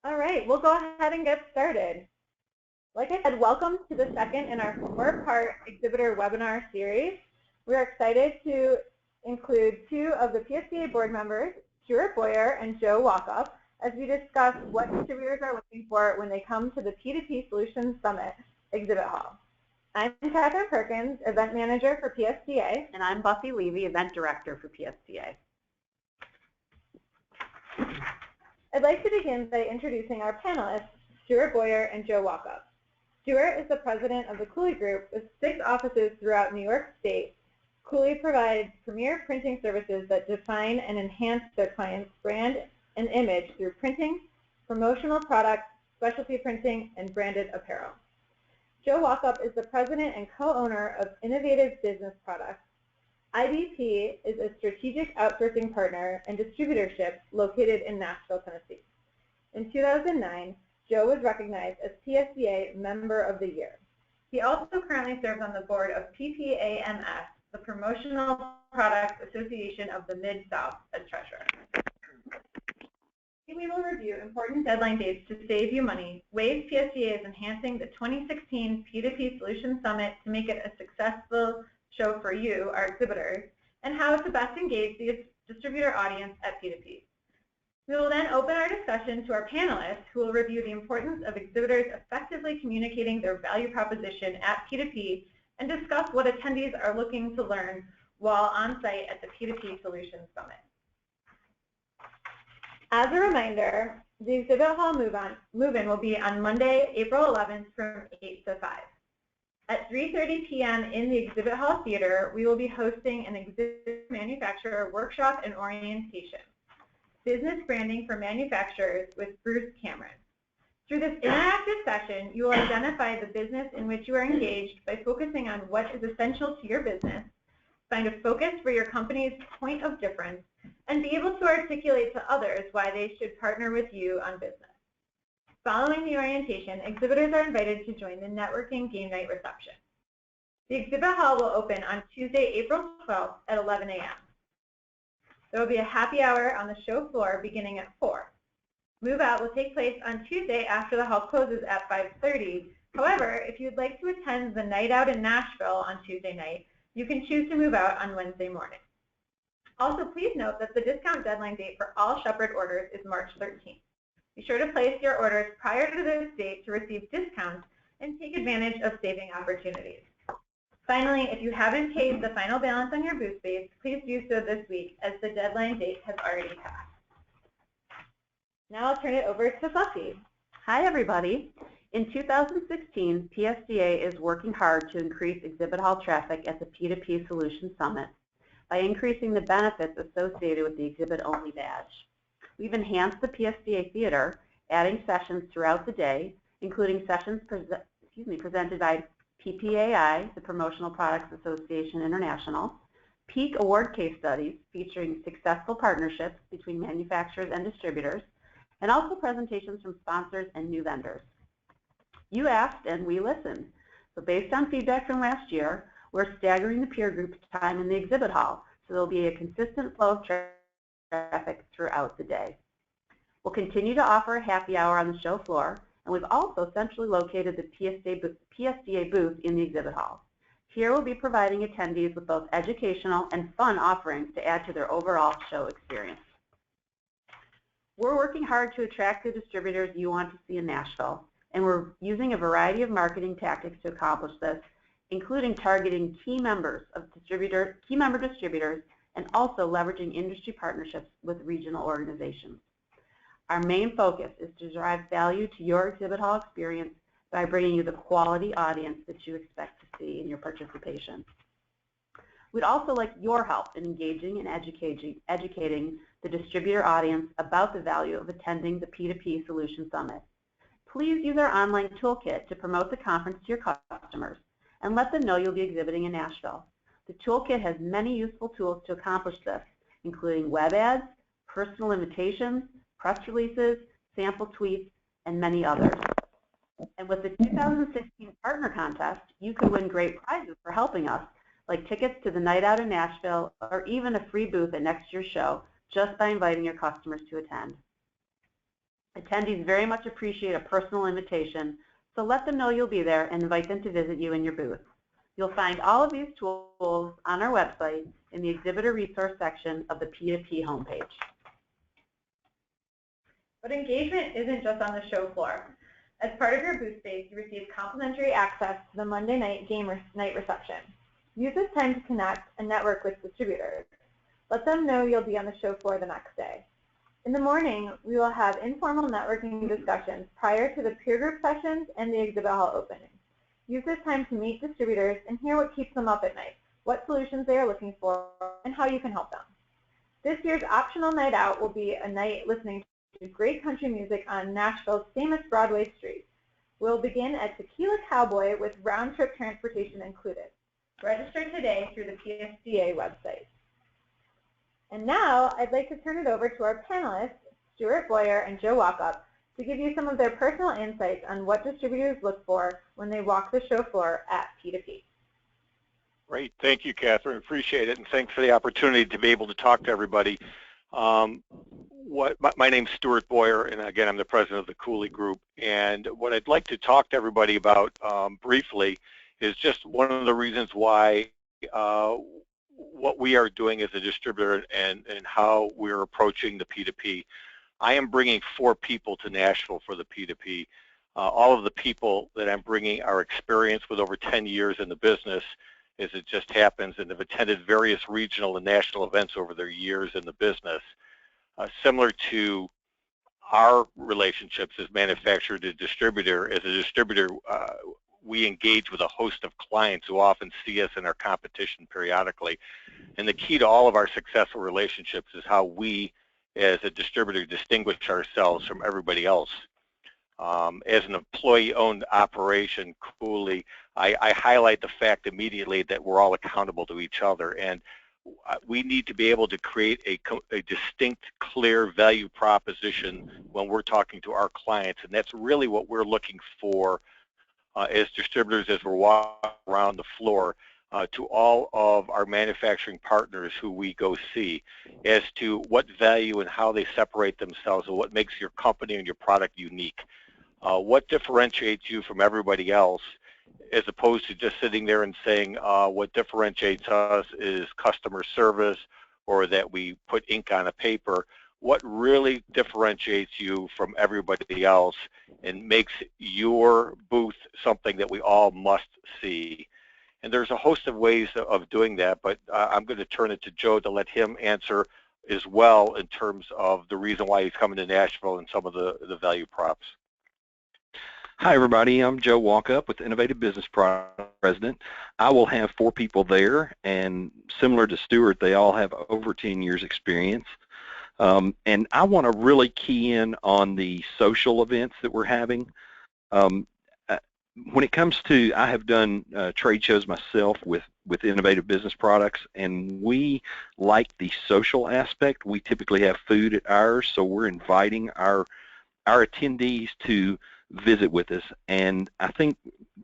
All right, we'll go ahead and get started. Like I said, welcome to the second in our four-part exhibitor webinar series. We're excited to include two of the PSDA board members, Stuart Boyer and Joe Walkup, as we discuss what distributors are looking for when they come to the P2P Solutions Summit exhibit hall. I'm Catherine Perkins, event manager for PSDA. And I'm Buffy Levy, event director for PSDA. I'd like to begin by introducing our panelists, Stuart Boyer and Joe Walkup. Stuart is the president of the Cooley Group with 6 offices throughout New York State. Cooley provides premier printing services that define and enhance their clients' brand and image through printing, promotional products, specialty printing, and branded apparel. Joe Walkup is the president and co-owner of Innovative Business Products. IBP is a strategic outsourcing partner and distributorship located in Nashville, Tennessee. In 2009, Joe was recognized as PSDA Member of the Year. He also currently serves on the board of PPAMS, the Promotional Products Association of the Mid-South, as treasurer. We will review important deadline dates to save you money, ways PSDA is enhancing the 2016 P2P Solutions Summit to make it a successful show for you, our exhibitors, and how to best engage the distributor audience at P2P. We will then open our discussion to our panelists, who will review the importance of exhibitors effectively communicating their value proposition at P2P and discuss what attendees are looking to learn while on site at the P2P Solutions Summit. As a reminder, the exhibit hall move-in will be on Monday, April 11th from 8 to 5. At 3:30 p.m. in the exhibit hall theater, we will be hosting an exhibit manufacturer workshop and orientation, business branding for manufacturers with Bruce Cameron. Through this interactive session, you will identify the business in which you are engaged by focusing on what is essential to your business, find a focus for your company's point of difference, and be able to articulate to others why they should partner with you on business. Following the orientation, exhibitors are invited to join the networking game night reception. The exhibit hall will open on Tuesday, April 12th at 11 a.m. There will be a happy hour on the show floor beginning at 4. Move out will take place on Tuesday after the hall closes at 5:30. However, if you'd like to attend the night out in Nashville on Tuesday night, you can choose to move out on Wednesday morning. Also, please note that the discount deadline date for all Shepherd orders is March 13th. Be sure to place your orders prior to this date to receive discounts and take advantage of saving opportunities. Finally, if you haven't paid the final balance on your booth space, please do so this week, as the deadline date has already passed. Now I'll turn it over to Buffy. Hi, everybody. In 2016, PSDA is working hard to increase exhibit hall traffic at the P2P Solutions Summit by increasing the benefits associated with the exhibit-only badge. We've enhanced the PSDA Theater, adding sessions throughout the day, including sessions presented by PPAI, the Promotional Products Association International, Peak Award case studies featuring successful partnerships between manufacturers and distributors, and also presentations from sponsors and new vendors. You asked and we listened. So based on feedback from last year, we're staggering the peer group time in the exhibit hall, so there'll be a consistent flow of traffic throughout the day. We'll continue to offer a happy hour on the show floor, and we've also centrally located the PSDA booth in the exhibit hall. Here we'll be providing attendees with both educational and fun offerings to add to their overall show experience. We're working hard to attract the distributors you want to see in Nashville, and we're using a variety of marketing tactics to accomplish this, including targeting key member distributors and also leveraging industry partnerships with regional organizations. Our main focus is to drive value to your exhibit hall experience by bringing you the quality audience that you expect to see in your participation. We'd also like your help in engaging and educating the distributor audience about the value of attending the P2P Solutions Summit. Please use our online toolkit to promote the conference to your customers and let them know you'll be exhibiting in Nashville. The toolkit has many useful tools to accomplish this, including web ads, personal invitations, press releases, sample tweets, and many others. And with the 2016 Partner Contest, you could win great prizes for helping us, like tickets to the night out in Nashville or even a free booth at next year's show, just by inviting your customers to attend. Attendees very much appreciate a personal invitation, so let them know you'll be there and invite them to visit you in your booth. You'll find all of these tools on our website in the Exhibitor Resource section of the P2P homepage. But engagement isn't just on the show floor. As part of your booth space, you receive complimentary access to the Monday night game night reception. Use this time to connect and network with distributors. Let them know you'll be on the show floor the next day. In the morning, we will have informal networking discussions prior to the peer group sessions and the exhibit hall opening. Use this time to meet distributors and hear what keeps them up at night, what solutions they are looking for, and how you can help them. This year's optional night out will be a night listening to great country music on Nashville's famous Broadway streets. We'll begin at Tequila Cowboy with round-trip transportation included. Register today through the PSDA website. And now I'd like to turn it over to our panelists, Stuart Boyer and Joe Walkup, to give you some of their personal insights on what distributors look for when they walk the show floor at P2P. Great. Thank you, Catherine. Appreciate it, and thanks for the opportunity to be able to talk to everybody. My name's Stuart Boyer, and again, I'm the president of the Cooley Group. And what I'd like to talk to everybody about briefly is just one of the reasons why what we are doing as a distributor and how we're approaching the P2P. I am bringing 4 people to Nashville for the P2P. All of the people that I'm bringing are experienced with over 10 years in the business, as it just happens, and have attended various regional and national events over their years in the business. Similar to our relationships as manufacturer to distributor, as a distributor, we engage with a host of clients who often see us in our competition periodically. And the key to all of our successful relationships is how we, as a distributor, distinguish ourselves from everybody else. As an employee-owned operation, Cooley, I highlight the fact immediately that we're all accountable to each other, and we need to be able to create a distinct, clear value proposition when we're talking to our clients, and that's really what we're looking for as distributors as we're walking around the floor to all of our manufacturing partners who we go see as to what value and how they separate themselves and what makes your company and your product unique. What differentiates you from everybody else, as opposed to just sitting there and saying what differentiates us is customer service or that we put ink on a paper. What really differentiates you from everybody else and makes your booth something that we all must see? And there's a host of ways of doing that, but I'm going to turn it to Joe to let him answer as well in terms of the reason why he's coming to Nashville and some of the value props. Hi everybody, I'm Joe Walkup with Innovative Business President. I will have 4 people there, and similar to Stuart, they all have over 10 years experience. And I want to really key in on the social events that we're having. When it comes to, I have done trade shows myself with Innovative Business Products, and we like the social aspect. We typically have food at ours, so we're inviting our attendees to visit with us. And I think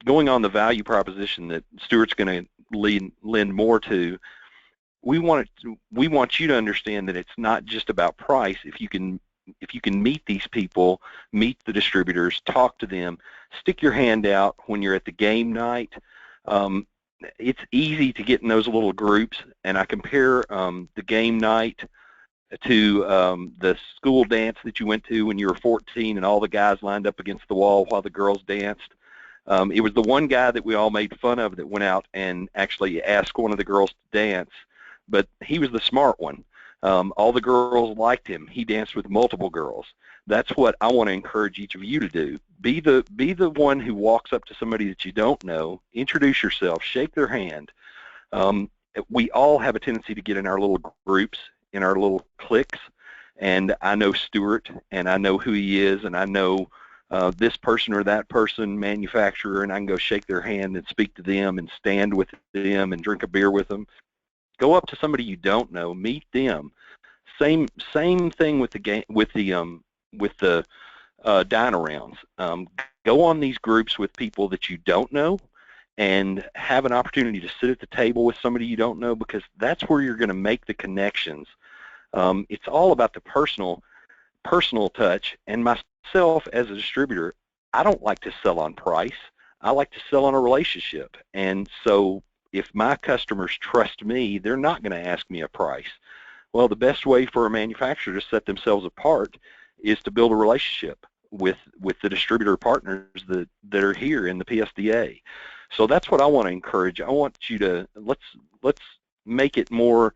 going on the value proposition that Stuart's going to lend more to, we want you to understand that it's not just about price. If you can meet these people, meet the distributors, talk to them, stick your hand out when you're at the game night. It's easy to get in those little groups, and I compare the game night to the school dance that you went to when you were 14 and all the guys lined up against the wall while the girls danced. It was the one guy that we all made fun of that went out and actually asked one of the girls to dance, but he was the smart one. All the girls liked him. He danced with multiple girls. That's what I want to encourage each of you to do. Be the one who walks up to somebody that you don't know, introduce yourself, shake their hand. We all have a tendency to get in our little groups, in our little cliques, and I know Stuart, and I know who he is, and I know this person or that person, manufacturer, and I can go shake their hand and speak to them and stand with them and drink a beer with them. Go up to somebody you don't know, meet them. Same thing with the game, with the dine-arounds. Go on these groups with people that you don't know, and have an opportunity to sit at the table with somebody you don't know, because that's where you're going to make the connections. It's all about the personal touch, and my myself as a distributor, I don't like to sell on price. I like to sell on a relationship. And so if my customers trust me, they're not going to ask me a price. Well, the best way for a manufacturer to set themselves apart is to build a relationship with the distributor partners that are here in the PSDA. So that's what I want to encourage. I want you to let's make it more,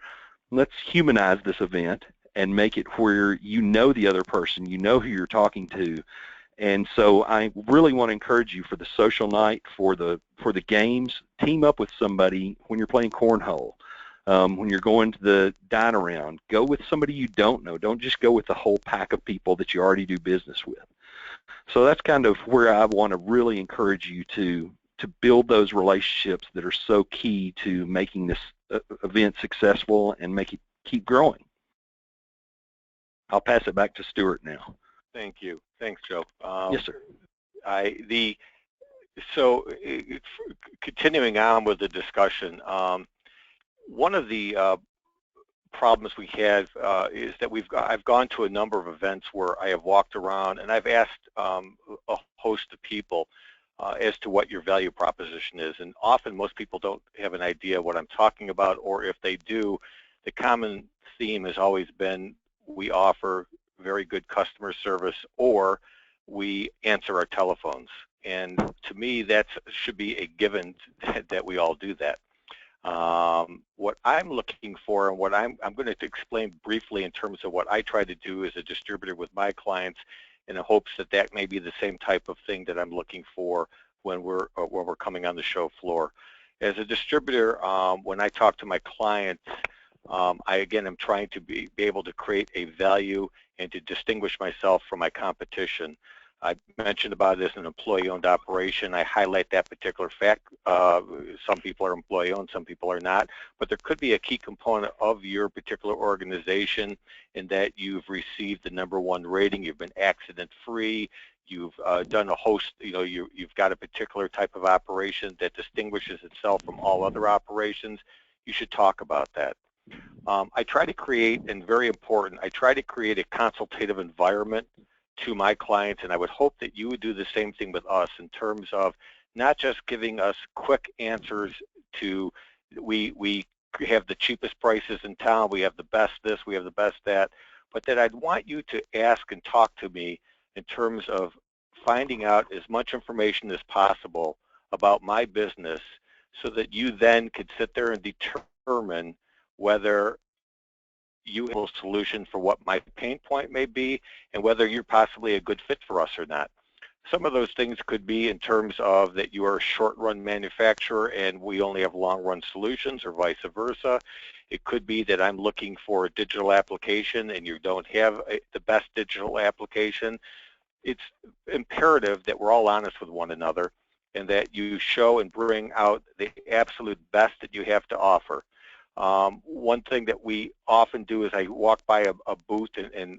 let's humanize this event and make it where you know the other person, you know who you're talking to. And so I really want to encourage you for the social night, for the games, team up with somebody when you're playing cornhole. When you're going to the dine around, go with somebody you don't know. Don't just go with the whole pack of people that you already do business with. So that's kind of where I want to really encourage you to build those relationships that are so key to making this event successful and make it keep growing. I'll pass it back to Stuart now. Thank you. Thanks, Joe. Yes, sir. So continuing on with the discussion, one of the problems we have is that I've gone to a number of events where I have walked around and I've asked a host of people as to what your value proposition is, and often most people don't have an idea what I'm talking about, or if they do, the common theme has always been we offer very good customer service or we answer our telephones. And to me, that should be a given that we all do that. What I'm looking for and what I'm going to explain briefly in terms of what I try to do as a distributor with my clients in the hopes that that may be the same type of thing that I'm looking for when we're coming on the show floor. As a distributor, when I talk to my clients, again, I'm trying to be able to create a value and to distinguish myself from my competition. I mentioned about this an employee-owned operation. I highlight that particular fact. Some people are employee-owned, some people are not, but there could be a key component of your particular organization in that you've received the #1 rating, you've been accident-free, you've done a host, you've got a particular type of operation that distinguishes itself from all other operations. You should talk about that. I try to create, and very important, I try to create a consultative environment to my clients, and I would hope that you would do the same thing with us in terms of not just giving us quick answers to we have the cheapest prices in town, we have the best this, we have the best that, but that I'd want you to ask and talk to me in terms of finding out as much information as possible about my business so that you then could sit there and determine whether you have a solution for what my pain point may be and whether you're possibly a good fit for us or not. Some of those things could be in terms of that you are a short-run manufacturer and we only have long-run solutions, or vice versa. It could be that I'm looking for a digital application and you don't have the best digital application. It's imperative that we're all honest with one another and that you show and bring out the absolute best that you have to offer. One thing that we often do is I walk by a booth and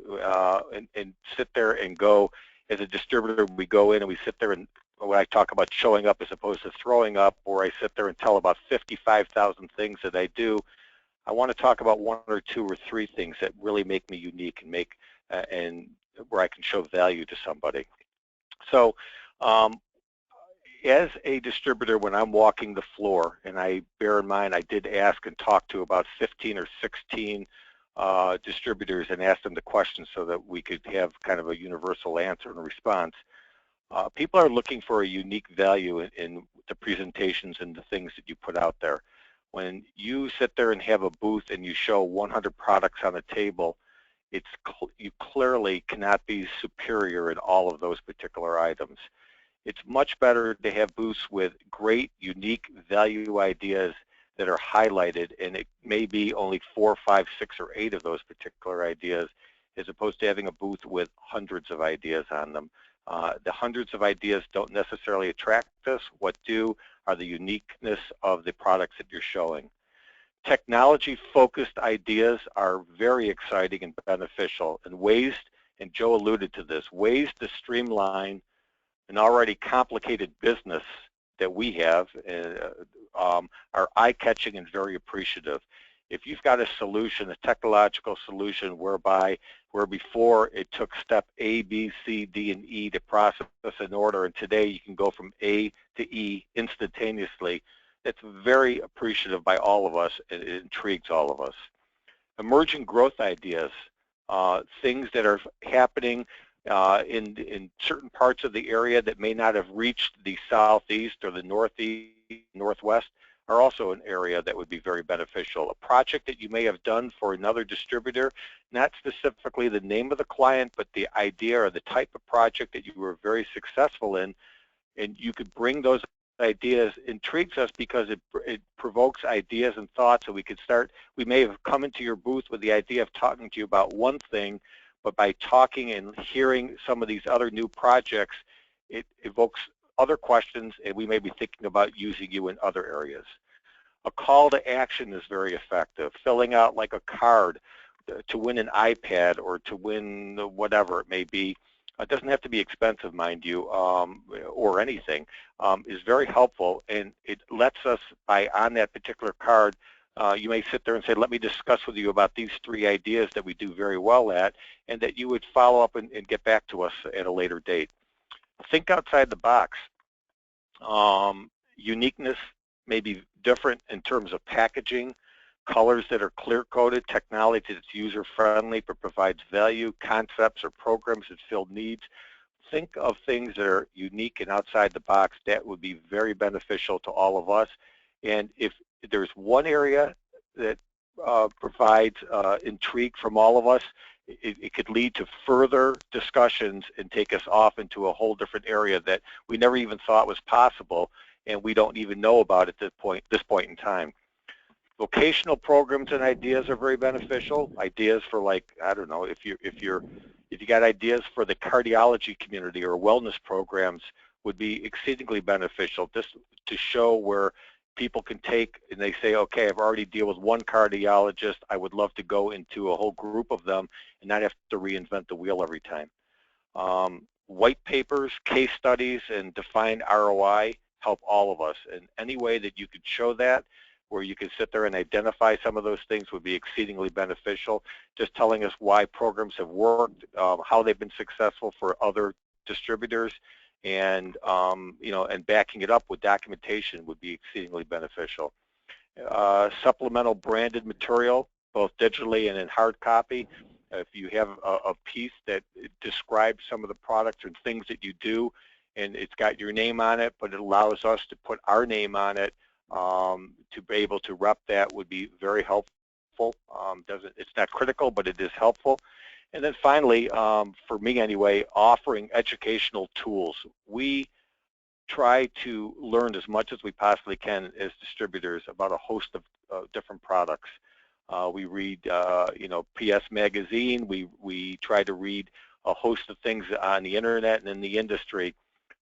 sit there and go, as a distributor, we go in and we sit there, and when I talk about showing up as opposed to throwing up, or I sit there and tell about 55,000 things that I do, I want to talk about 1 or 2 or 3 things that really make me unique and make and where I can show value to somebody. So as a distributor, when I'm walking the floor, and I bear in mind I did ask and talk to about 15 or 16 distributors and ask them the questions so that we could have kind of a universal answer and response. People are looking for a unique value in the presentations and the things that you put out there. When you sit there and have a booth and you show 100 products on a table, you clearly cannot be superior in all of those particular items. It's much better to have booths with great, unique value ideas that are highlighted, and it may be only 4, 5, 6, or 8 of those particular ideas, as opposed to having a booth with hundreds of ideas on them. The hundreds of ideas don't necessarily attract us. What do are the uniqueness of the products that you're showing. Technology-focused ideas are very exciting and beneficial, and ways, and Joe alluded to this, ways to streamline an already complicated business that we have are eye-catching and very appreciative. If you've got a solution, a technological solution where before it took step A, B, C, D, and E to process an order, and today you can go from A to E instantaneously, it's very appreciative by all of us. It intrigues all of us. Emerging growth ideas, things that are happening in certain parts of the area that may not have reached the southeast or the northeast, northwest, are also an area that would be very beneficial. A project that you may have done for another distributor, not specifically the name of the client, but the idea or the type of project that you were very successful in, and you could bring those ideas, intrigues us because it provokes ideas and thoughts, and we may have come into your booth with the idea of talking to you about one thing, but by talking and hearing some of these other new projects, it evokes other questions, and we may be thinking about using you in other areas. A call to action is very effective. Filling out like a card to win an iPad or to win whatever it may be, it doesn't have to be expensive, mind you, or anything, is very helpful, and it lets us, on that particular card, you may sit there and say, let me discuss with you about these 3 ideas that we do very well at, and that you would follow up and get back to us at a later date. Think outside the box. Uniqueness may be different in terms of packaging, colors that are clear-coded, technology that's user-friendly but provides value, concepts or programs that fill needs. Think of things that are unique and outside the box. That would be very beneficial to all of us. And if there's one area that provides intrigue from all of us, it could lead to further discussions and take us off into a whole different area that we never even thought was possible, and we don't even know about at this point in time. Vocational programs and ideas are very beneficial. Ideas for, like, I don't know, if you got ideas for the cardiology community or wellness programs, would be exceedingly beneficial, just to show where people can take and they say, okay, I've already dealt with one cardiologist, I would love to go into a whole group of them and not have to reinvent the wheel every time. White papers, case studies, and defined ROI help all of us, and any way that you could show that, where you can sit there and identify some of those things, would be exceedingly beneficial. Just telling us why programs have worked, how they've been successful for other distributors, and and backing it up with documentation would be exceedingly beneficial. Supplemental branded material, both digitally and in hard copy. If you have a piece that describes some of the products and things that you do, and it's got your name on it, but it allows us to put our name on it, to be able to rep that, would be very helpful. It's not critical, but it is helpful. And then finally, for me anyway, offering educational tools. We try to learn as much as we possibly can as distributors about a host of different products. We read, PS Magazine. We try to read a host of things on the internet and in the industry,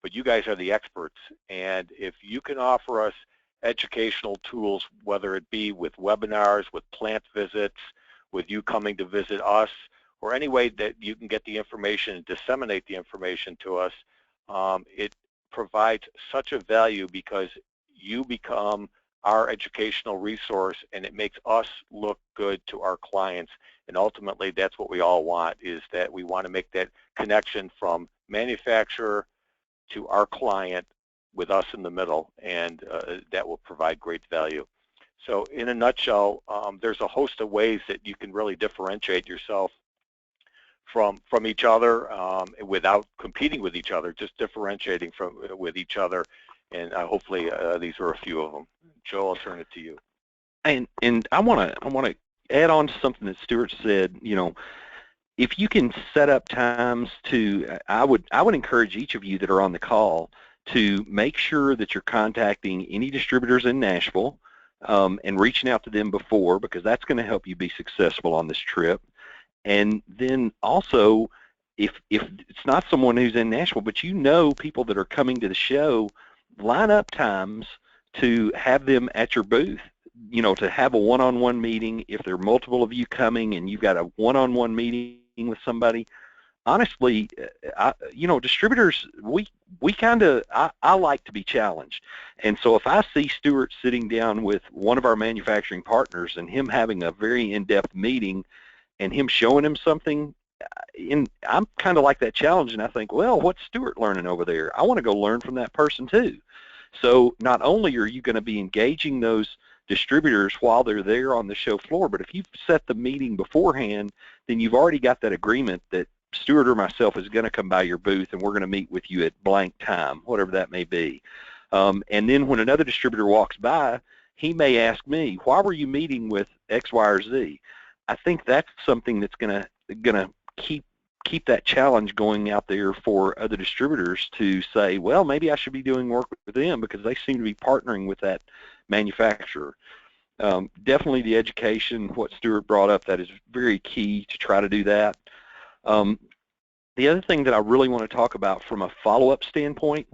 but you guys are the experts. And if you can offer us educational tools, whether it be with webinars, with plant visits, with you coming to visit us, or any way that you can get the information and disseminate the information to us, it provides such a value, because you become our educational resource, and it makes us look good to our clients. And ultimately, that's what we all want, is that we want to make that connection from manufacturer to our client with us in the middle, and that will provide great value. So in a nutshell, there's a host of ways that you can really differentiate yourself from each other, without competing with each other, just differentiating with each other. And hopefully these are a few of them. Joe, I'll turn it to you. And I want to add on to something that Stuart said. If you can set up times to, I would encourage each of you that are on the call to make sure that you're contacting any distributors in Nashville, and reaching out to them before, because that's going to help you be successful on this trip. And then also, if it's not someone who's in Nashville, but people that are coming to the show, line up times to have them at your booth, to have a one-on-one meeting. If there are multiple of you coming and you've got a one-on-one meeting with somebody, honestly, distributors, I like to be challenged. And so if I see Stuart sitting down with one of our manufacturing partners and him having a very in-depth meeting and him showing him something, I'm kind of like that challenge, and I think, well, what's Stuart learning over there? I want to go learn from that person too. So not only are you going to be engaging those distributors while they're there on the show floor, but if you've set the meeting beforehand, then you've already got that agreement that Stuart or myself is going to come by your booth and we're going to meet with you at blank time, whatever that may be. And then when another distributor walks by, he may ask me, why were you meeting with X, Y, or Z? I think that's something that's going to keep that challenge going out there for other distributors to say, well, maybe I should be doing work with them because they seem to be partnering with that manufacturer. Definitely the education, what Stuart brought up, that is very key to try to do that. The other thing that I really want to talk about from a follow-up standpoint,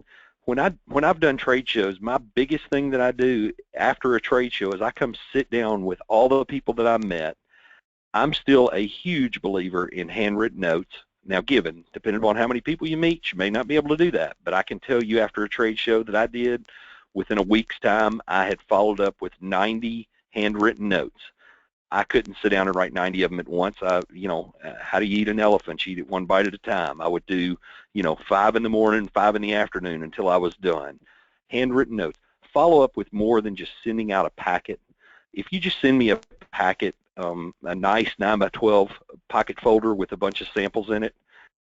when I've done trade shows, my biggest thing that I do after a trade show is I come sit down with all the people that I met. I'm still a huge believer in handwritten notes. Now, depending on how many people you meet, you may not be able to do that, but I can tell you after a trade show that I did, within a week's time, I had followed up with 90 handwritten notes. I couldn't sit down and write 90 of them at once. How do you eat an elephant? You eat it one bite at a time. I would do, 5 in the morning, 5 in the afternoon until I was done. Handwritten notes. Follow up with more than just sending out a packet. If you just send me a packet, a nice 9x12 pocket folder with a bunch of samples in it,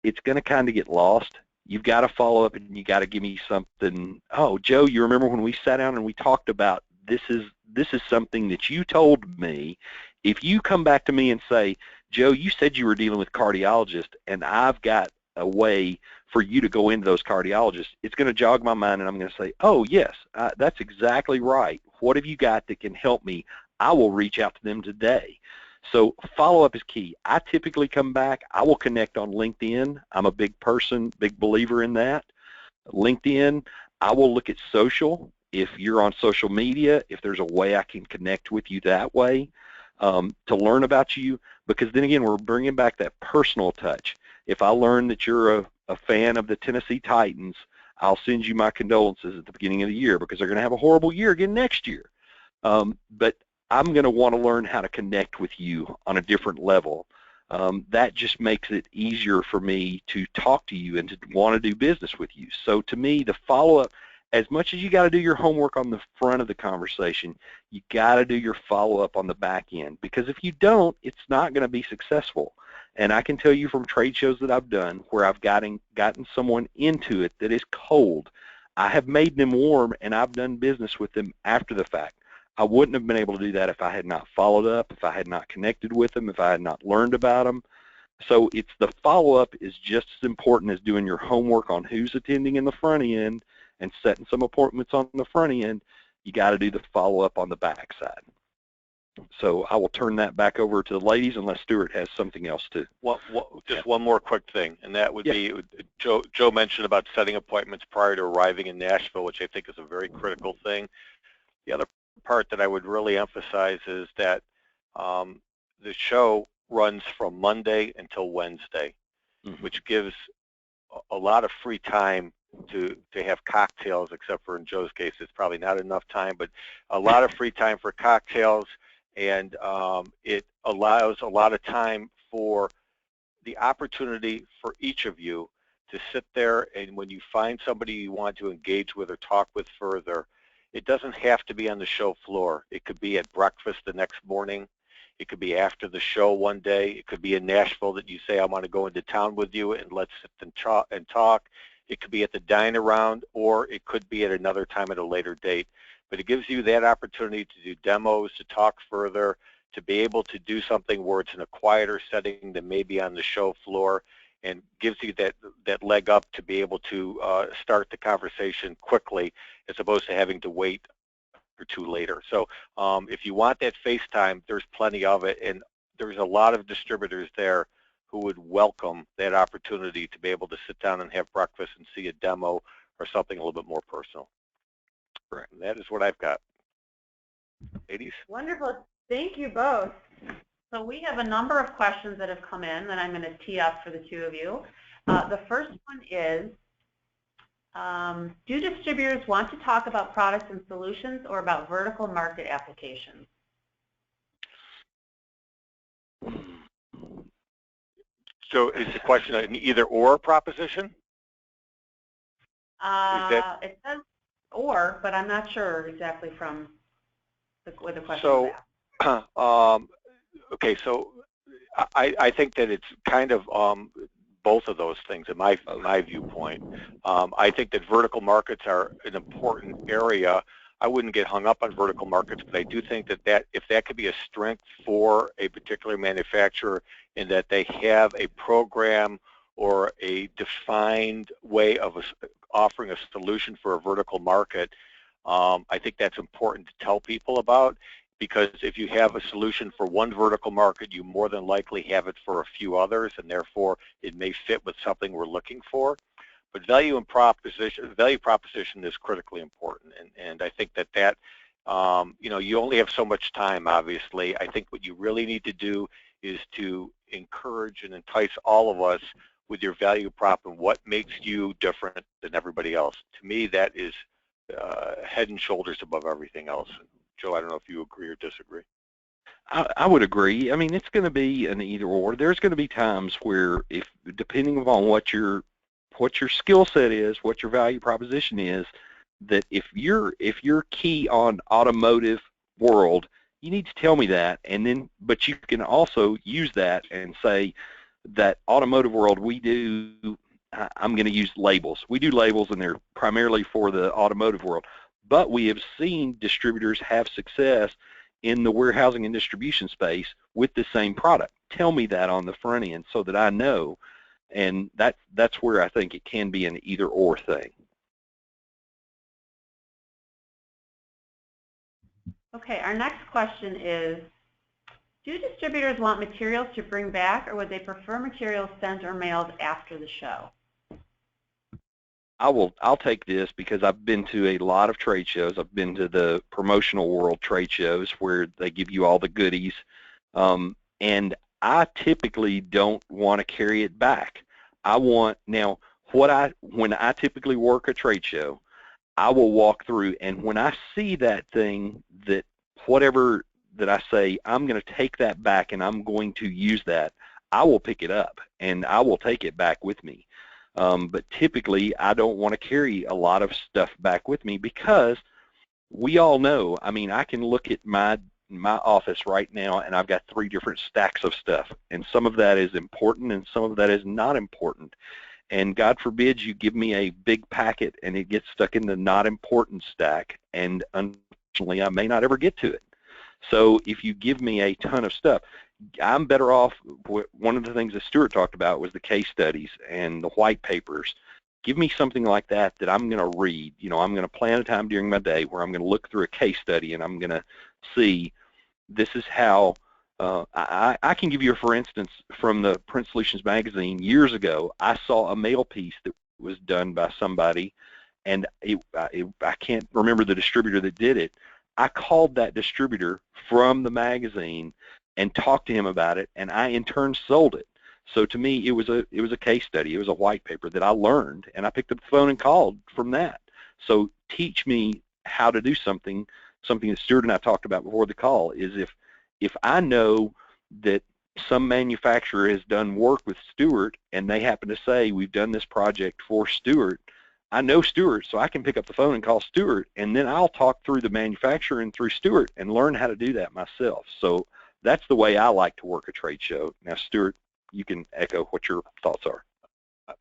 it's going to kind of get lost. You've got to follow up and you got to give me something. Oh, Joe, you remember when we sat down and we talked about this is something that you told me. If you come back to me and say, Joe, you said you were dealing with cardiologists and I've got a way for you to go into those cardiologists, it's going to jog my mind and I'm going to say, oh, yes, that's exactly right. What have you got that can help me? I will reach out to them today. So follow-up is key. I typically come back. I will connect on LinkedIn. I'm a big believer in that. LinkedIn, I will look at social. If you're on social media, if there's a way I can connect with you that way to learn about you, because then again, we're bringing back that personal touch. If I learn that you're a fan of the Tennessee Titans, I'll send you my condolences at the beginning of the year because they're going to have a horrible year again next year. But I'm going to want to learn how to connect with you on a different level. That just makes it easier for me to talk to you and to want to do business with you. So to me, the follow-up, as much as you got to do your homework on the front of the conversation, you got to do your follow-up on the back end, because if you don't, it's not going to be successful. And I can tell you from trade shows that I've done where I've gotten someone into it that is cold, I have made them warm and I've done business with them after the fact. I wouldn't have been able to do that if I had not followed up, if I had not connected with them, if I had not learned about them. So it's the follow-up is just as important as doing your homework on who's attending in the front end and setting some appointments on the front end. You got to do the follow-up on the back side. So I will turn that back over to the ladies unless Stuart has something else to. Just one more quick thing, and that would be Joe mentioned about setting appointments prior to arriving in Nashville, which I think is a very critical thing. The other part that I would really emphasize is that the show runs from Monday until Wednesday, which gives a lot of free time to have cocktails, except for in Joe's case, it's probably not enough time, but a lot of free time for cocktails, and it allows a lot of time for the opportunity for each of you to sit there, and when you find somebody you want to engage with or talk with further, it doesn't have to be on the show floor. It could be at breakfast the next morning. It could be after the show one day. It could be in Nashville that you say, I want to go into town with you and let's sit and talk. It could be at the dine-around, or it could be at another time at a later date. But it gives you that opportunity to do demos, to talk further, to be able to do something where it's in a quieter setting than maybe on the show floor, and gives you that leg up to be able to start the conversation quickly as opposed to having to wait or two later. So if you want that FaceTime, there's plenty of it, and there's a lot of distributors there who would welcome that opportunity to be able to sit down and have breakfast and see a demo or something a little bit more personal. Correct. And that is what I've got. Ladies? Wonderful. Thank you both. So we have a number of questions that have come in that I'm going to tee up for the two of you. The first one is, Do distributors want to talk about products and solutions or about vertical market applications? So is the question an either-or proposition? It says or, but I'm not sure exactly from where the question is at. Okay, so I think that it's kind of both of those things in my viewpoint. I think that vertical markets are an important area. I wouldn't get hung up on vertical markets, but I do think that if that could be a strength for a particular manufacturer in that they have a program or a defined way of offering a solution for a vertical market, I think that's important to tell people about, because if you have a solution for one vertical market, you more than likely have it for a few others, and therefore it may fit with something we're looking for. But value proposition is critically important, and I think that you know, you only have so much time, obviously. I think what you really need to do is to encourage and entice all of us with your value prop and what makes you different than everybody else. To me, that is head and shoulders above everything else. Joe, I don't know if you agree or disagree. I would agree. I mean, it's going to be an either or. There's going to be times where, if depending upon what your skill set is, what your value proposition is, that if you're key on automotive world, you need to tell me that, and then but you can also use that and say that automotive world we do. I'm going to use labels. We do labels, and they're primarily for the automotive world. But we have seen distributors have success in the warehousing and distribution space with the same product. Tell me that on the front end so that I know, and that's where I think it can be an either-or thing. Okay, our next question is, do distributors want materials to bring back, or would they prefer materials sent or mailed after the show? I'll take this because I've been to a lot of trade shows. I've been to the promotional world trade shows where they give you all the goodies, and I typically don't want to carry it back. I want, now, when I typically work a trade show, I will walk through, and when I see that thing, that whatever that I say, I'm going to take that back and I'm going to use that, I will pick it up and I will take it back with me. But typically, I don't want to carry a lot of stuff back with me because we all know, I mean, I can look at my office right now and I've got 3 different stacks of stuff, and some of that is important and some of that is not important. And God forbid you give me a big packet and it gets stuck in the not important stack, and unfortunately I may not ever get to it. So if you give me a ton of stuff, I'm better off. One of the things that Stuart talked about was the case studies and the white papers. Give me something like that that I'm going to read. You know, I'm going to plan a time during my day where I'm going to look through a case study and I'm going to see this is how I can give you, for instance, from the Print Solutions magazine years ago, I saw a mail piece that was done by somebody, and I can't remember the distributor that did it. I called that distributor from the magazine and talked to him about it, and I in turn sold it. So to me, it was a case study. It was a white paper that I learned, and I picked up the phone and called from that. So teach me how to do something that Stuart and I talked about before the call, is if I know that some manufacturer has done work with Stuart and they happen to say, we've done this project for Stuart, I know Stuart, so I can pick up the phone and call Stuart, and then I'll talk through the manufacturer and through Stuart and learn how to do that myself. So that's the way I like to work a trade show. Now, Stuart, you can echo what your thoughts are.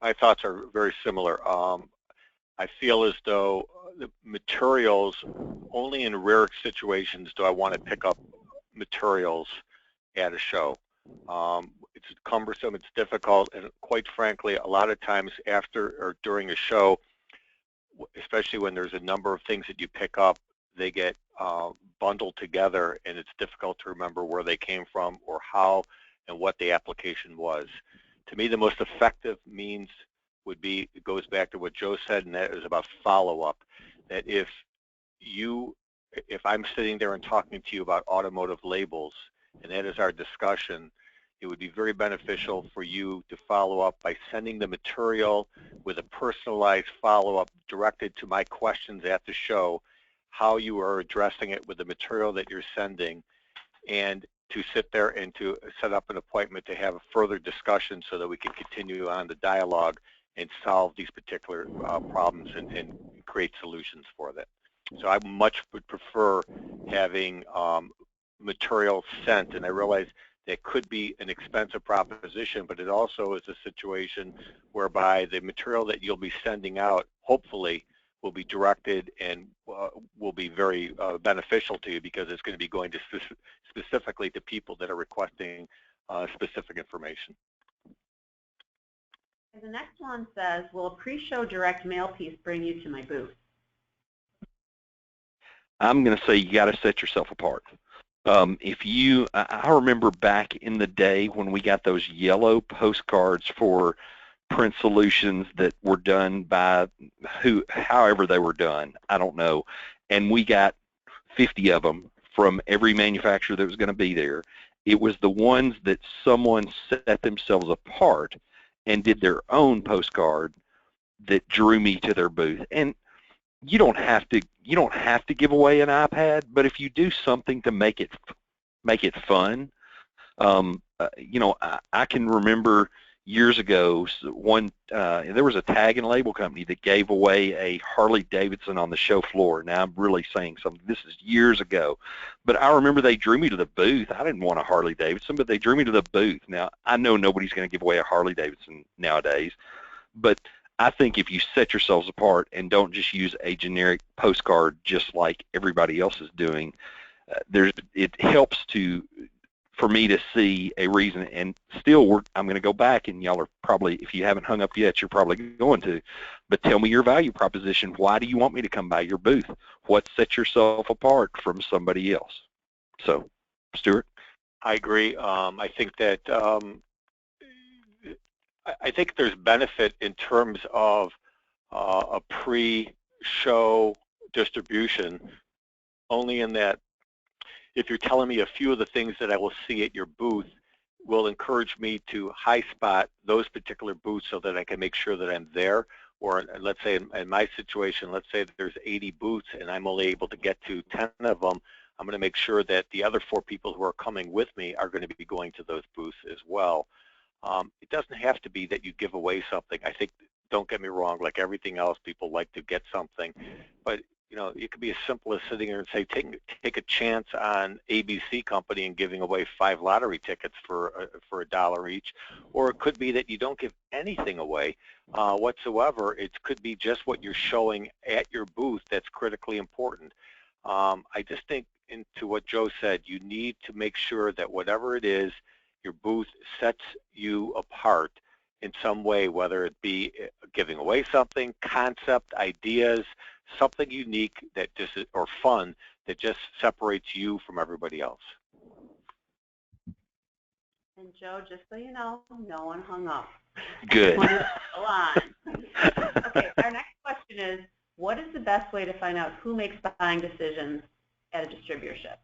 My thoughts are very similar. I feel as though the materials, only in rare situations do I want to pick up materials at a show. It's cumbersome, it's difficult, and quite frankly, a lot of times after or during a show, especially when there's a number of things that you pick up, they get bundled together, and it's difficult to remember where they came from or how and what the application was. To me, the most effective means would be, it goes back to what Joe said, and that is about follow-up. That if I'm sitting there and talking to you about automotive labels, and that is our discussion, it would be very beneficial for you to follow up by sending the material with a personalized follow-up directed to my questions at the show, how you are addressing it with the material that you're sending, and to sit there and to set up an appointment to have a further discussion so that we can continue on the dialogue and solve these particular problems and create solutions for that. So I much would prefer having material sent, and I realize that could be an expensive proposition, but it also is a situation whereby the material that you'll be sending out, hopefully, will be directed and will be very beneficial to you, because it's going to be going to specifically to people that are requesting specific information. And the next one says, will a pre-show direct mail piece bring you to my booth? I'm going to say you got to set yourself apart. I remember back in the day when we got those yellow postcards for print solutions that were done by however they were done, I don't know, and we got 50 of them from every manufacturer that was going to be there. It was the ones that someone set themselves apart and did their own postcard that drew me to their booth. And you don't have to give away an iPad, but if you do something to make it fun, you know, I can remember years ago there was a tag and label company that gave away a Harley Davidson on the show floor. Now I'm really saying something. This is years ago, but I remember they drew me to the booth. I didn't want a Harley Davidson, but they drew me to the booth. Now I know nobody's going to give away a Harley Davidson nowadays, but I think if you set yourselves apart and don't just use a generic postcard just like everybody else is doing, it helps for me to see a reason. And still, I'm going to go back, and y'all are probably, if you haven't hung up yet, you're probably going to, but tell me your value proposition. Why do you want me to come by your booth? What sets yourself apart from somebody else? So, Stuart? I agree. I think that I think there's benefit in terms of a pre-show distribution, only in that if you're telling me a few of the things that I will see at your booth will encourage me to high spot those particular booths so that I can make sure that I'm there. Or let's say in my situation, let's say that there's 80 booths and I'm only able to get to 10 of them, I'm going to make sure that the other 4 people who are coming with me are going to be going to those booths as well. It doesn't have to be that you give away something. I think, don't get me wrong, like everything else, people like to get something, but you know, it could be as simple as sitting here and say, take a chance on ABC Company and giving away 5 lottery tickets for $1 each, or it could be that you don't give anything away whatsoever. It could be just what you're showing at your booth that's critically important. I just think, into what Joe said, you need to make sure that whatever it is, your booth sets you apart in some way, whether it be giving away something, concept, ideas, something unique that just, or fun, that just separates you from everybody else. And Joe, just so you know, no one hung up. Good. Okay, our next question is, what is the best way to find out who makes buying decisions at a distributorship?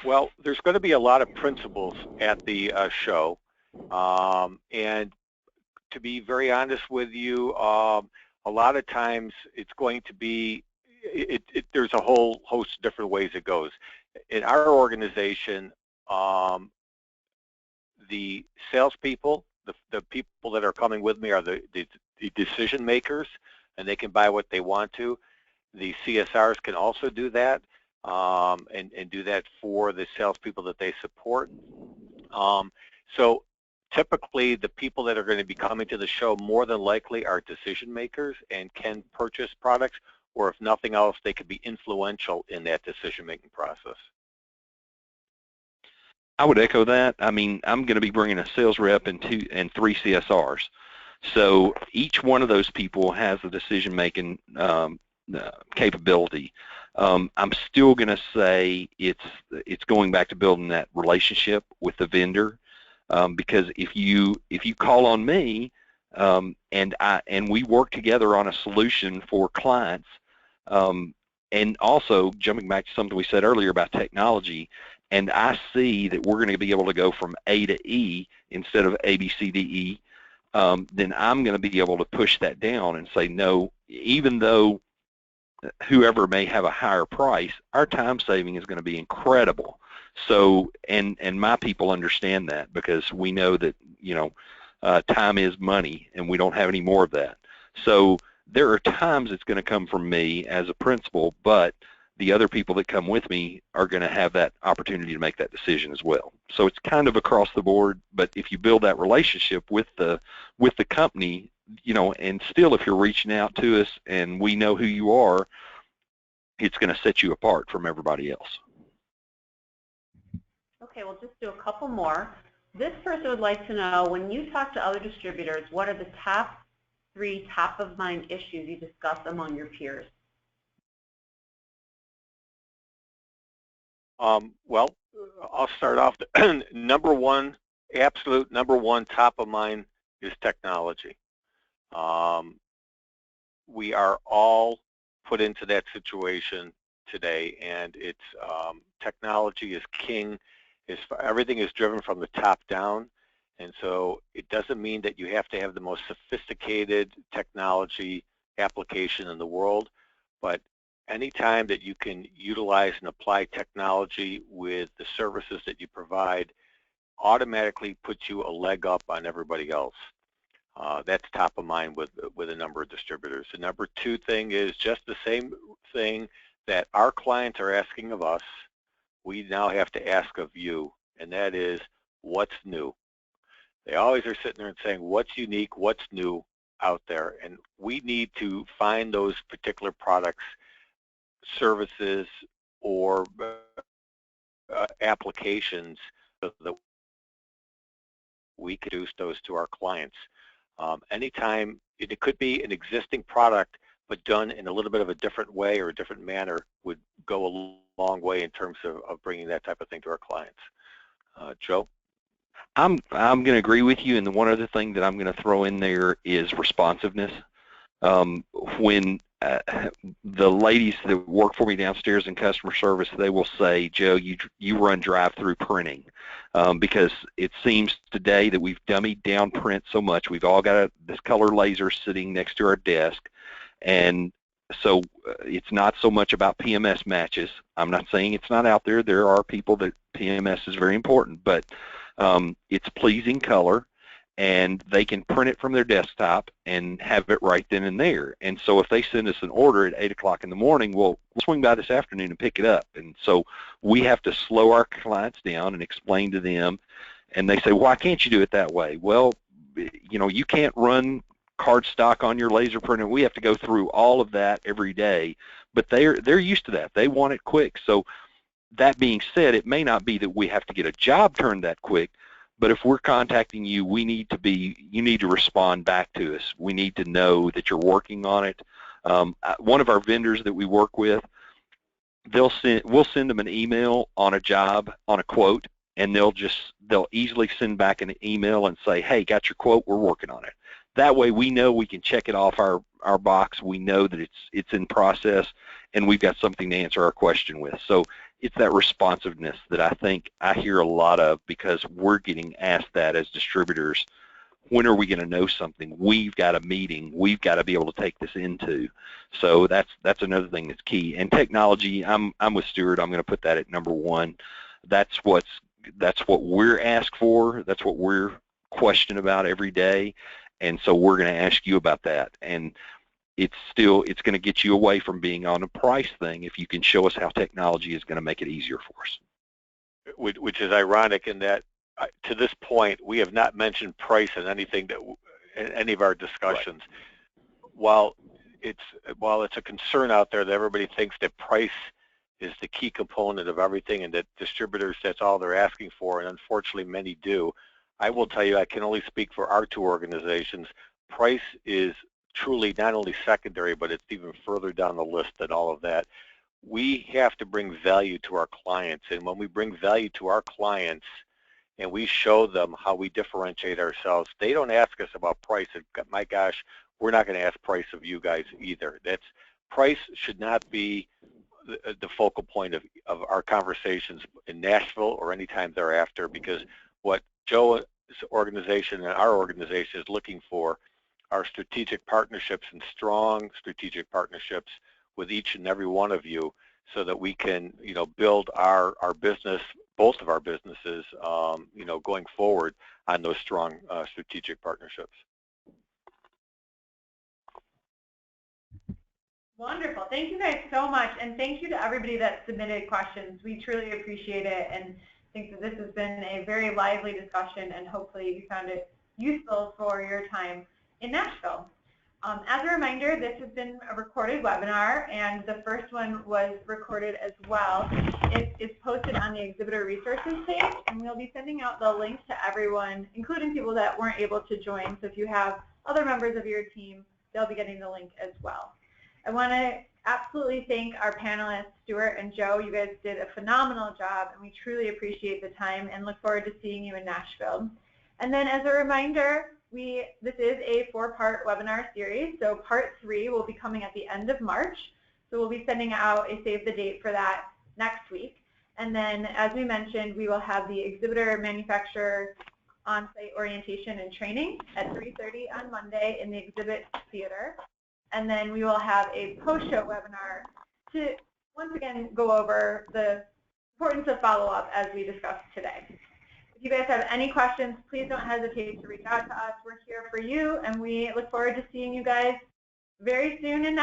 Well, there's going to be a lot of principals at the show, and to be very honest with you, a lot of times it's going to be, there's a whole host of different ways it goes. In our organization, the salespeople, the people that are coming with me are the decision makers, and they can buy what they want to. The CSRs can also do that. And do that for the salespeople that they support. So typically the people that are going to be coming to the show more than likely are decision makers and can purchase products, or if nothing else, they could be influential in that decision-making process. I would echo that. I mean, I'm going to be bringing a sales rep and 3 CSRs. So each one of those people has a decision-making capability. I'm still going to say it's going back to building that relationship with the vendor, because if you call on me and we work together on a solution for clients, and also jumping back to something we said earlier about technology, and I see that we're going to be able to go from A to E instead of A, B, C, D, E, then I'm going to be able to push that down and say, no, even though whoever may have a higher price, our time saving is going to be incredible. So, and my people understand that, because we know that, time is money, and we don't have any more of that. So there are times it's going to come from me as a principal, but the other people that come with me are going to have that opportunity to make that decision as well. So it's kind of across the board, but if you build that relationship with the company, and still if you're reaching out to us and we know who you are, it's going to set you apart from everybody else. Okay, we'll just do a couple more. This person would like to know, when you talk to other distributors, what are the top 3 top-of-mind issues you discuss among your peers? Well, I'll start off. Absolute number one top of mind is technology. We are all put into that situation today, and it's technology is king. Everything is driven from the top down, and so it doesn't mean that you have to have the most sophisticated technology application in the world, but anytime that you can utilize and apply technology with the services that you provide automatically puts you a leg up on everybody else. That's top of mind with a number of distributors. The number 2 thing is just the same thing that our clients are asking of us, we now have to ask of you, and that is, what's new? They always are sitting there and saying, what's unique, what's new out there? And we need to find those particular products, services, or applications that we can introduce those to our clients. Anytime, it could be an existing product, but done in a little bit of a different way or a different manner would go a long way in terms of bringing that type of thing to our clients. Joe? I'm going to agree with you, and the one other thing that I'm going to throw in there is responsiveness. When the ladies that work for me downstairs in customer service, they will say, Joe, you run drive-through printing, because it seems today that we've dummied down print so much. We've all got this color laser sitting next to our desk, and so it's not so much about PMS matches. I'm not saying it's not out there. There are people that PMS is very important, but it's pleasing color, and they can print it from their desktop and have it right then and there. And so if they send us an order at 8 o'clock in the morning, we'll swing by this afternoon and pick it up. And so we have to slow our clients down and explain to them, and they say, why can't you do it that way? Well, you can't run card stock on your laser printer. We have to go through all of that every day, but they're used to that. They want it quick. So that being said, it may not be that we have to get a job turned that quick, but if we're contacting you, you need to respond back to us. We need to know that you're working on it. One of our vendors that we work with, we'll send them an email on a job, on a quote, and they'll easily send back an email and say, hey, got your quote, we're working on it. That way we know we can check it off our box. We know that it's in process, and we've got something to answer our question with. So it's that responsiveness that I think I hear a lot of, because we're getting asked that as distributors. When are we going to know something? We've got a meeting. We've got to be able to take this into. So that's another thing that's key. And technology, I'm with Stuart. I'm going to put that at number 1. That's what we're asked for. That's what we're questioned about every day. And so we're going to ask you about that. And it's going to get you away from being on a price thing if you can show us how technology is going to make it easier for us. Which is ironic in that, to this point, we have not mentioned price in anything in any of our discussions. Right. While it's a concern out there that everybody thinks that price is the key component of everything, and that distributors, that's all they're asking for, and unfortunately many do. I will tell you, I can only speak for our 2 organizations. Price is truly not only secondary, but it's even further down the list than all of that. We have to bring value to our clients, and when we bring value to our clients and we show them how we differentiate ourselves, they don't ask us about price. And my gosh, we're not going to ask price of you guys either. Price should not be the focal point of our conversations in Nashville or anytime thereafter, because what Joe's organization and our organization is looking for are strategic partnerships and strong strategic partnerships with each and every one of you, so that we can, build our business, both of our businesses, going forward on those strong strategic partnerships. Wonderful. Thank you guys so much, and thank you to everybody that submitted questions. We truly appreciate it, and think that this has been a very lively discussion, and hopefully you found it useful for your time in Nashville. As a reminder, this has been a recorded webinar, and the first one was recorded as well. It is posted on the Exhibitor Resources page, and we'll be sending out the link to everyone, including people that weren't able to join. So if you have other members of your team, they'll be getting the link as well. I want to absolutely thank our panelists, Stuart and Joe. You guys did a phenomenal job, and we truly appreciate the time and look forward to seeing you in Nashville. And then as a reminder, this is a 4-part webinar series, so part 3 will be coming at the end of March. So we'll be sending out a save the date for that next week. And then, as we mentioned, we will have the exhibitor manufacturer on-site orientation and training at 3:30 on Monday in the Exhibit Theater. And then we will have a post-show webinar to once again go over the importance of follow-up as we discussed today. If you guys have any questions, please don't hesitate to reach out to us. We're here for you, and we look forward to seeing you guys very soon in